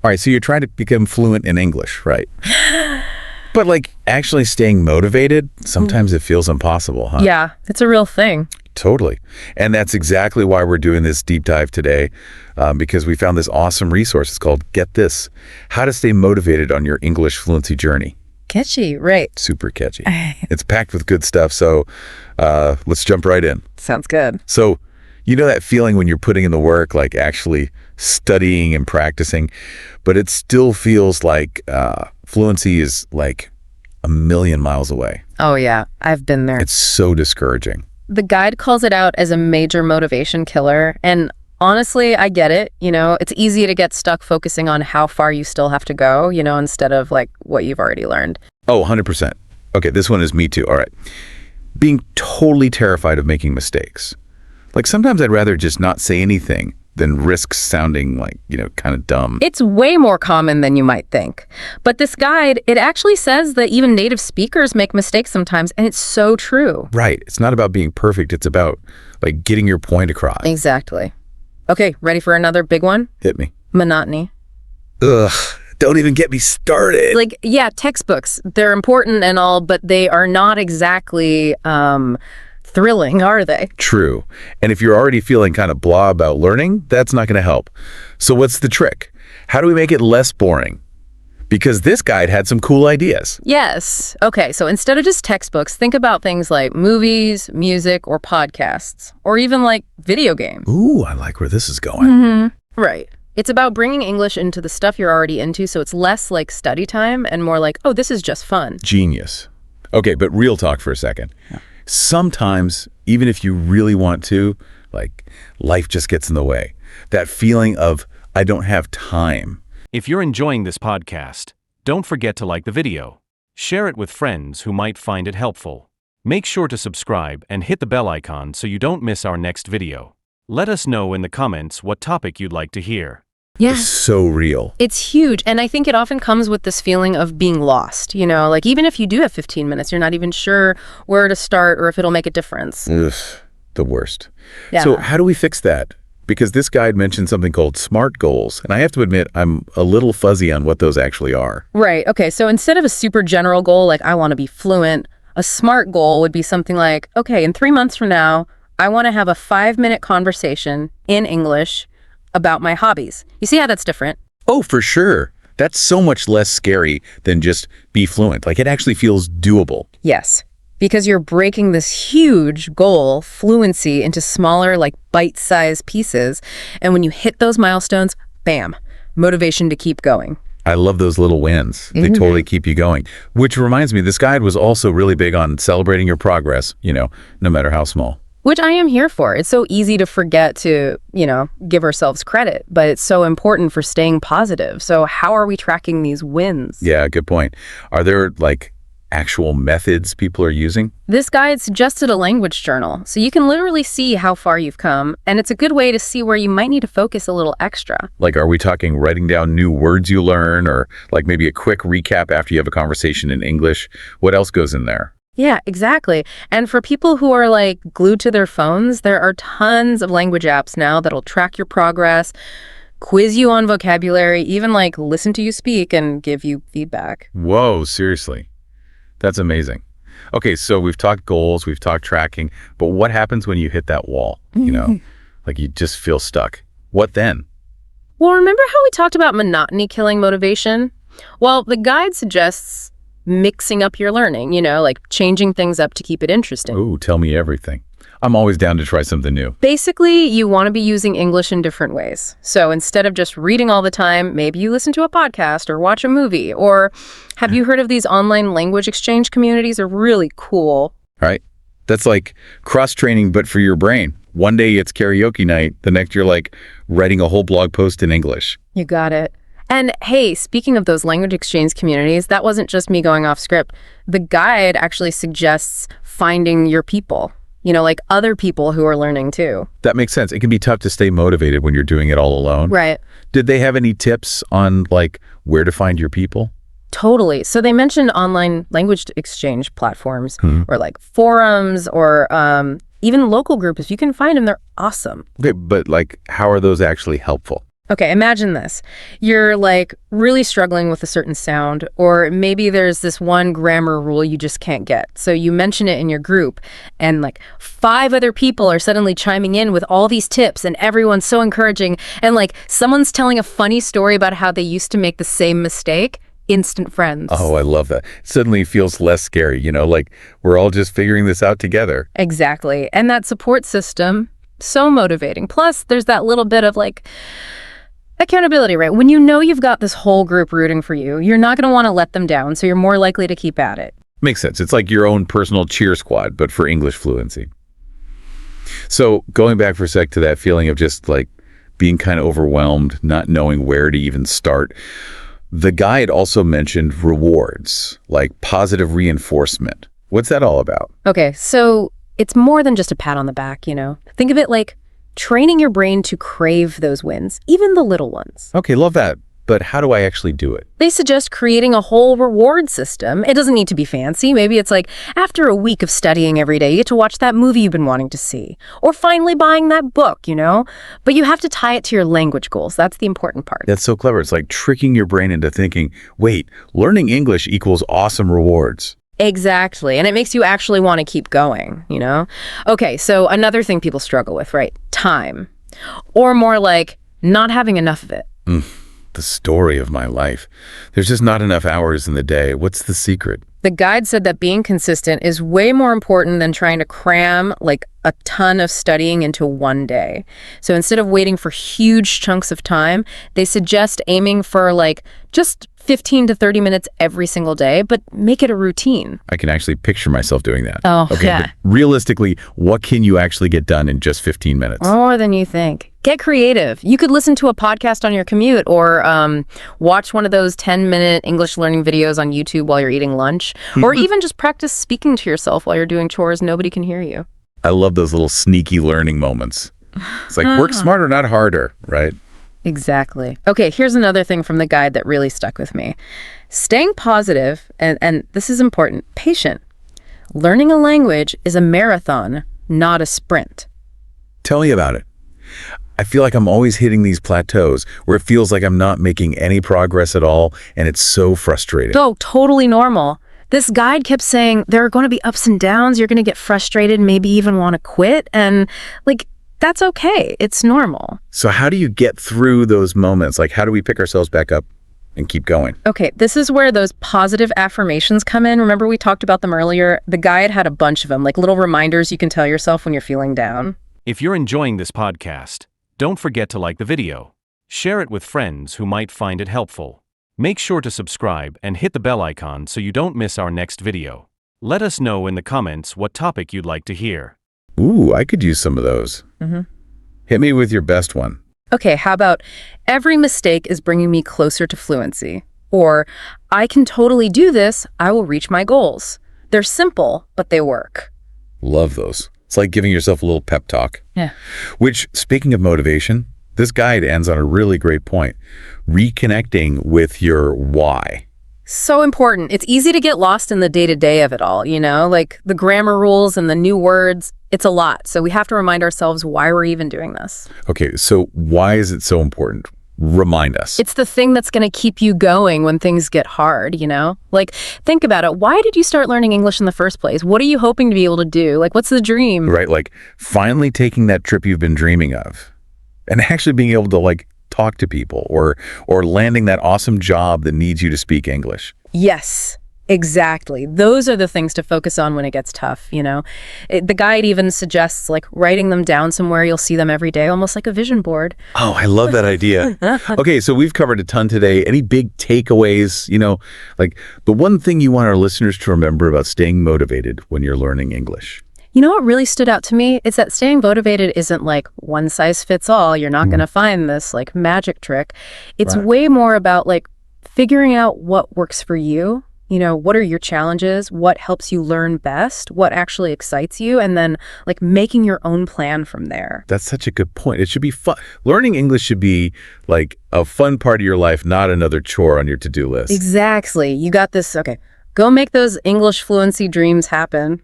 All right, so you're trying to become fluent in English, right? But like actually staying motivated, sometimes it feels impossible, huh? Yeah, it's a real thing. Totally. And that's exactly why we're doing this deep dive today, because we found this awesome resource. It's called Get This, How to Stay Motivated on Your English Fluency Journey. Catchy, right. Super catchy. It's packed with good stuff, so let's jump right in. Sounds good. So, you know that feeling when you're putting in the work, like actually studying and practicing, but it still feels like fluency is like a million miles away. Oh yeah, I've been there. It's so discouraging. The guide calls it out as a major motivation killer, and honestly, I get it. It's easy to get stuck focusing on how far you still have to go, instead of like what you've already learned. Oh, 100%. Okay, this one is me too. All right. Being totally terrified of making mistakes. Like sometimes I'd rather just not say anything than risk sounding like, kind of dumb. It's way more common than you might think. But this guide, it actually says that even native speakers make mistakes sometimes, and it's so true. Right. It's not about being perfect. It's about like getting your point across. Exactly. Okay, ready for another big one? Hit me. Monotony. Ugh, don't even get me started. Like, yeah, textbooks, they're important and all, but they are not exactly thrilling, are they? True. And if you're already feeling kind of blah about learning, that's not going to help. So what's the trick? How do we make it less boring? Because this guide had some cool ideas. Yes. Okay, so instead of just textbooks, think about things like movies, music, or podcasts, or even like video games. Ooh, I like where this is going. Right. It's about bringing English into the stuff you're already into, so it's less like study time and more like, oh, this is just fun. Genius. Okay, but real talk for a second. Yeah. Sometimes, even if you really want to, like, life just gets in the way. That feeling of, I don't have time. If you're enjoying this podcast, don't forget to like the video. Share it with friends who might find it helpful. Make sure to subscribe and hit the bell icon so you don't miss our next video. Let us know in the comments what topic you'd like to hear. Yeah. It's so real. It's huge. And I think it often comes with this feeling of being lost. Like even if you do have 15 minutes, you're not even sure where to start or if it'll make a difference. Ugh, the worst. Yeah. So how do we fix that? Because this guide mentioned something called SMART goals. And I have to admit, I'm a little fuzzy on what those actually are. Right. Okay. So instead of a super general goal, like I want to be fluent, a SMART goal would be something like, okay, in 3 months from now, I want to have a 5-minute conversation in English about my hobbies. You see how that's different? Oh, for sure. That's so much less scary than just be fluent. Like it actually feels doable. Yes, because you're breaking this huge goal, fluency, into smaller, like bite-sized pieces. And when you hit those milestones, bam, motivation to keep going. I love those little wins. They totally keep you going. Which reminds me, this guide was also really big on celebrating your progress, no matter how small. Which I am here for. It's so easy to forget to, give ourselves credit, but it's so important for staying positive. So how are we tracking these wins? Yeah, good point. Are there like actual methods people are using? This guide suggested a language journal, so you can literally see how far you've come, and it's a good way to see where you might need to focus a little extra. Like, are we talking writing down new words you learn, or like maybe a quick recap after you have a conversation in English? What else goes in there? Yeah, exactly. And for people who are like glued to their phones, there are tons of language apps now that'll track your progress, quiz you on vocabulary, even like listen to you speak and give you feedback. Whoa, seriously. That's amazing. Okay, so we've talked goals, we've talked tracking, but what happens when you hit that wall? Like you just feel stuck. What then? Well, remember how we talked about monotony killing motivation? Well, the guide suggests mixing up your learning, like changing things up to keep it interesting. Ooh, tell me everything. I'm always down to try something new. Basically, you want to be using English in different ways. So instead of just reading all the time, maybe you listen to a podcast or watch a movie. Or have you heard of these online language exchange communities? They're really cool. Right? That's like cross-training, but for your brain. One day it's karaoke night. The next you're like writing a whole blog post in English. You got it. And hey, speaking of those language exchange communities, that wasn't just me going off script. The guide actually suggests finding your people, like other people who are learning too. That makes sense. It can be tough to stay motivated when you're doing it all alone. Right. Did they have any tips on like where to find your people? Totally. So they mentioned online language exchange platforms or like forums or even local groups. If you can find them, they're awesome. Okay, but like how are those actually helpful? Okay, imagine this. You're like really struggling with a certain sound, or maybe there's this one grammar rule you just can't get. So you mention it in your group, and like 5 other people are suddenly chiming in with all these tips, and everyone's so encouraging. And like someone's telling a funny story about how they used to make the same mistake. Instant friends. Oh, I love that. It suddenly feels less scary, like we're all just figuring this out together. Exactly. And that support system, so motivating. Plus, there's that little bit of like accountability, right? When you know you've got this whole group rooting for you, you're not going to want to let them down, so you're more likely to keep at it. Makes sense. It's like your own personal cheer squad, but for English fluency. So going back for a sec to that feeling of just like being kind of overwhelmed, not knowing where to even start, the guide also mentioned rewards, like positive reinforcement. What's that all about? Okay, so it's more than just a pat on the back, Think of it like training your brain to crave those wins, even the little ones. Okay, love that. But how do I actually do it? They suggest creating a whole reward system. It doesn't need to be fancy. Maybe it's like after a week of studying every day, you get to watch that movie you've been wanting to see. Or finally buying that book, But you have to tie it to your language goals. That's the important part. That's so clever. It's like tricking your brain into thinking, wait, learning English equals awesome rewards. Exactly. And it makes you actually want to keep going, Okay, so another thing people struggle with, right? Time. Or more like not having enough of it. The story of my life. There's just not enough hours in the day. What's the secret? The guide said that being consistent is way more important than trying to cram like a ton of studying into one day. So instead of waiting for huge chunks of time, they suggest aiming for like just 15 to 30 minutes every single day, but make it a routine. I can actually picture myself doing that. Oh, okay, yeah. But realistically, what can you actually get done in just 15 minutes? More than you think. Get creative. You could listen to a podcast on your commute or watch one of those 10-minute English learning videos on YouTube while you're eating lunch, or even just practice speaking to yourself while you're doing chores. Nobody can hear you. I love those little sneaky learning moments. It's like work smarter, not harder, right? Exactly. Okay, here's another thing from the guide that really stuck with me. Staying positive, and this is important, patient. Learning a language is a marathon, not a sprint. Tell me about it. I feel like I'm always hitting these plateaus where it feels like I'm not making any progress at all, and it's so frustrating. Oh, totally normal. This guide kept saying there are going to be ups and downs, you're going to get frustrated, maybe even want to quit, and like, that's okay. It's normal. So how do you get through those moments? Like, how do we pick ourselves back up and keep going? Okay, this is where those positive affirmations come in. Remember we talked about them earlier? The guide had a bunch of them, like little reminders you can tell yourself when you're feeling down. If you're enjoying this podcast, don't forget to like the video. Share it with friends who might find it helpful. Make sure to subscribe and hit the bell icon so you don't miss our next video. Let us know in the comments what topic you'd like to hear. Ooh, I could use some of those. Hit me with your best one. Okay, how about every mistake is bringing me closer to fluency? Or I can totally do this, I will reach my goals. They're simple, but they work. Love those. It's like giving yourself a little pep talk. Yeah. Which, speaking of motivation, this guide ends on a really great point. Reconnecting with your why. So important. It's easy to get lost in the day-to-day of it all, like the grammar rules and the new words. It's a lot. So we have to remind ourselves why we're even doing this. Okay, so why is it so important? Remind us. It's the thing that's going to keep you going when things get hard, Like, think about it. Why did you start learning English in the first place? What are you hoping to be able to do? Like, what's the dream? Right, like finally taking that trip you've been dreaming of and actually being able to like talk to people or landing that awesome job that needs you to speak English. Yes, exactly. Those are the things to focus on when it gets tough, The guide even suggests like writing them down somewhere you'll see them every day, almost like a vision board. Oh, I love that idea. Okay, so we've covered a ton today. Any big takeaways, like the one thing you want our listeners to remember about staying motivated when you're learning English? You know what really stood out to me is that staying motivated isn't like one size fits all. You're not going to find this like magic trick. It's way more about like figuring out what works for you. What are your challenges? What helps you learn best? What actually excites you? And then like making your own plan from there. That's such a good point. It should be fun. Learning English should be like a fun part of your life, not another chore on your to-do list. Exactly. You got this. Okay. Go make those English fluency dreams happen.